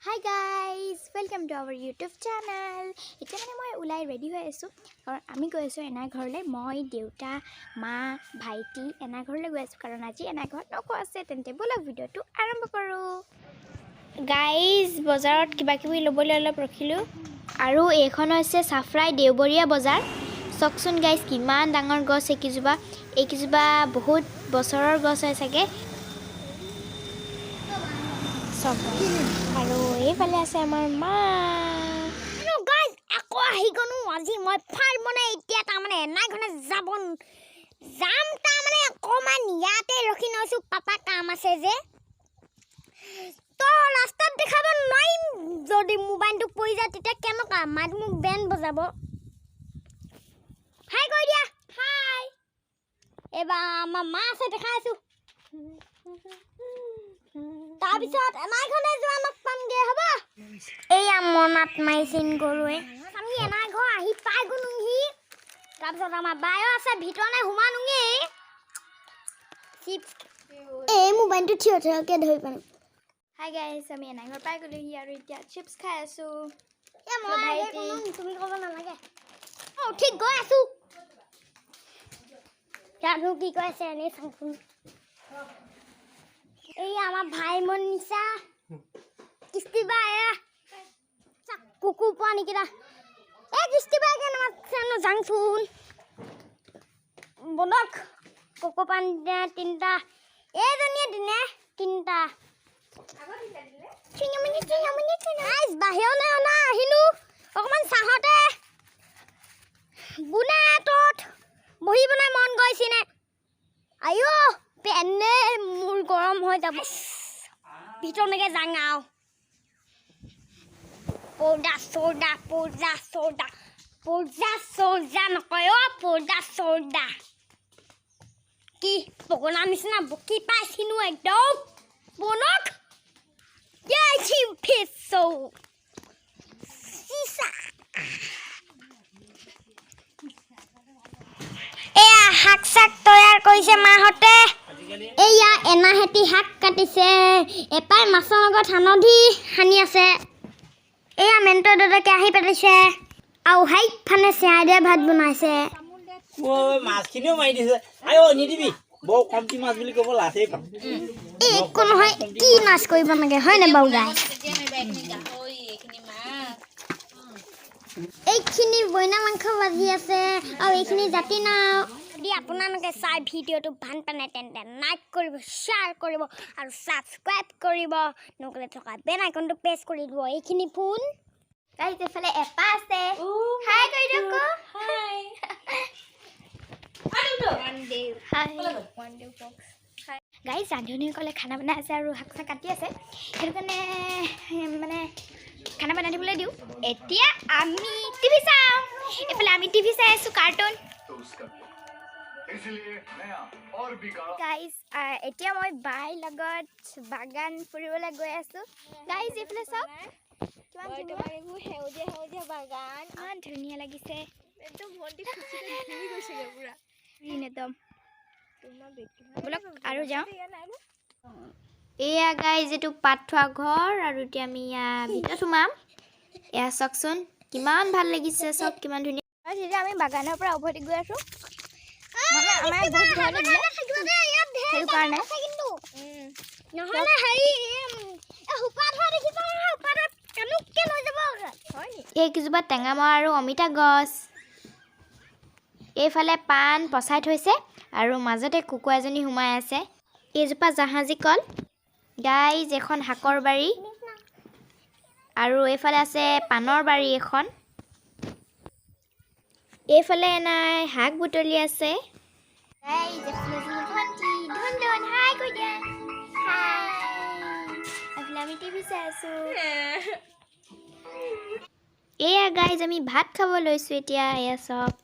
Hi guys, welcome to our YouTube channel. এতিয়া মানে মই ওলাই ৰেডি হৈ আছো কাৰণ আমি গৈ আছো এনা ঘৰলৈ মই দেউতা মা ভাইটি এনা ঘৰলৈ গৈ আছো কাৰণ আজি এনা ঘৰত নক আছে তেন্তে বলক ভিডিওটো আৰম্ভ কৰো গাইজ বজাৰত কিবা কিবি লবলৈ অলপ ৰখিলো আৰু এইখন হৈছে সাফৰাই দেওবৰীয়া বজাৰ চকচোন গাইজ কিমান ডাঙৰ গছ এইকিজোপা বহুত বছৰৰ গছ হয় চাগে আৰু এইফালে আছে আমাৰ মা নো গাইজ আকৌ আহি গনো আজি মই ফাৰ বনাই এতিয়া তাৰমানে এনাইখনে যাম তাৰমানে অকমান ইয়াতে ৰখি নৈছো পাপা কাম আছে যে তো ৰাস্তাত দেখাব নোৱাৰিম যদি মোবাইলটো পৰি যায় তেতিয়া কেনেকুৱা মাত মোক বেন বজাব হাই কৈ দিয়া হাই এবা আমাৰ মা আছে দেখাইছো তাৰপিছত এনাইখনে যোৱানক পামগে হ'ব এয়া মনাত মাইছিন গৰুৱে আমি এনাই ঘৰ আহি পাই গনুহি তাৰপিছত আমাৰ বায়ো আছে ভিতৰনে হুমানুঙে চিপছ এই মোবাইলটো থিয়কে ধৰি পাম হাই গাইস আমি এনাই ঘৰ পাই গলোহি আৰু এতিয়া চিপছ খাই আছো এ মই তুমি ক'ব নালাগে অ ঠিক গৈ আছো জানো কি কৈ আছে এনে চাংচোন এই আমার ভাই মনিষা কিস্তি বায়া কুকু পানি কিরা এ কিস্তি বায়া কেন মাছনো জাংছুন বলক কুকু পানি তিনটা এ জনিয়ে দিনে তিনটা চিঙামনি আইস বাহিৰলে না আহিলো অকমান চাহতে বুনা তত বহি বনাই মন গৈছিনে আয়ো পেনে মোৰ গৰম হৈ যাব ভিতৰলৈকে যাঙাও পৌজা নকয় অ পৌজা কি পগলা নিচিনা বকি পাইছিনো একদম বনক যাইছি ফেসো সিসা এয়া শাক চাক তৈয়াৰ কৰিছে মাহতে এয়া এনাহেতি শাক কাটিছে এপাই মাছৰ লগত হানধি হানি আছে এয়া মেণ্ট দাদাকে আহি পাতিছে আৰু হাইক ফানে চেয়াইদে ভাত বনাইছে ওই মাছখিনিও মাৰি দিছে আয়ো নিদিবি বৌ কমটি মাছ বুলি ক'ব লাঠেই পাম এই একো নহয় কি মাছ কৰিব লাগে হয় নে বাৰু গাই এইখিনি বইনা মাংস ভাজি আছে আৰু এইখিনি জাতি নাও যদি আপোনালোকে চাই ভিডিঅ'টো ভাল পালে তেন্তে লাইক কৰিব শ্বেয়াৰ কৰিব আৰু ছাবস্ক্ৰাইব কৰিব নকলে থকা বেল আইকনটো প্ৰেছ কৰি দিব এইখিনি ফোন গাইজ এফালে এপা আছে হাই কৈ দিয়ক হাই গাইজ ৰান্ধনীসকলে খানা বনাই আছে আৰু শাক চাক কাটি আছে সেইটো কাৰণে মানে খানা বনাই দিবলৈ দিওঁ এতিয়া আমি টিভি চাওঁ এইফালে আমি টিভি চাই আছোঁ কাৰ্টুন গাইজ এতিয়া মই বাই লগত বাগান ফুৰিবলৈ গৈ আছোঁ গাইজ এইফালে চাওক সেউজীয়া বাগান ইমান ধুনীয়া লাগিছে একদম বলক আৰু যাওঁ এয়া গাইজ এইটো পাত থোৱা ঘৰ আৰু এতিয়া আমি ভিতৰত সোমাম এয়া চাওকচোন কিমান ভাল লাগিছে চব কিমান ধুনীয়া এতিয়া আমি বাগানৰ পৰা উভতি গৈ আছোঁ এইকেইজোপা টেঙামৰা আৰু অমিতা গছ এইফালে পাণ পচাই থৈছে আৰু মাজতে কুকুৰা এজনী সোমাই আছে এইজোপা জাহাজী কল গাইজ এখন শাকৰ বাৰী আৰু এইফালে আছে পাণৰ বাৰী এখন এইফালে নাই শাক বুটলি আছে আমি টিভি চাই আছো এয়া গাইজ আমি ভাত খাব লৈছোঁ এতিয়া এয়া চক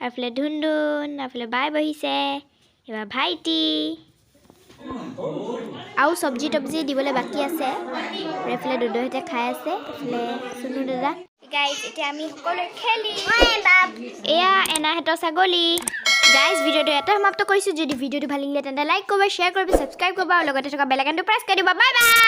এইফালে ধুন্দুন এইফালে বাই বহিছে এইবাৰ ভাইটি আৰু চব্জি তব্জি দিবলৈ বাকী আছে আৰু এইফালে দুদহিতে খাই আছে এইফালে চুনু দাদা গাইজ এতিয়া আমি সকলোৱে খেলি এয়া এনাহেঁতৰ ছাগলী গাইজ ভিডিঅ'টো এটা সমাপ্ত কৰিছোঁ যদি ভিডিঅ'টো ভাল লাগিলে তেন্তে লাইক কৰিব শ্বেয়াৰ কৰিব ছাবস্ক্ৰাইব কৰিব আৰু লগতে থকা বেল আইকনটো প্ৰেছ কৰি দিব বাই বাই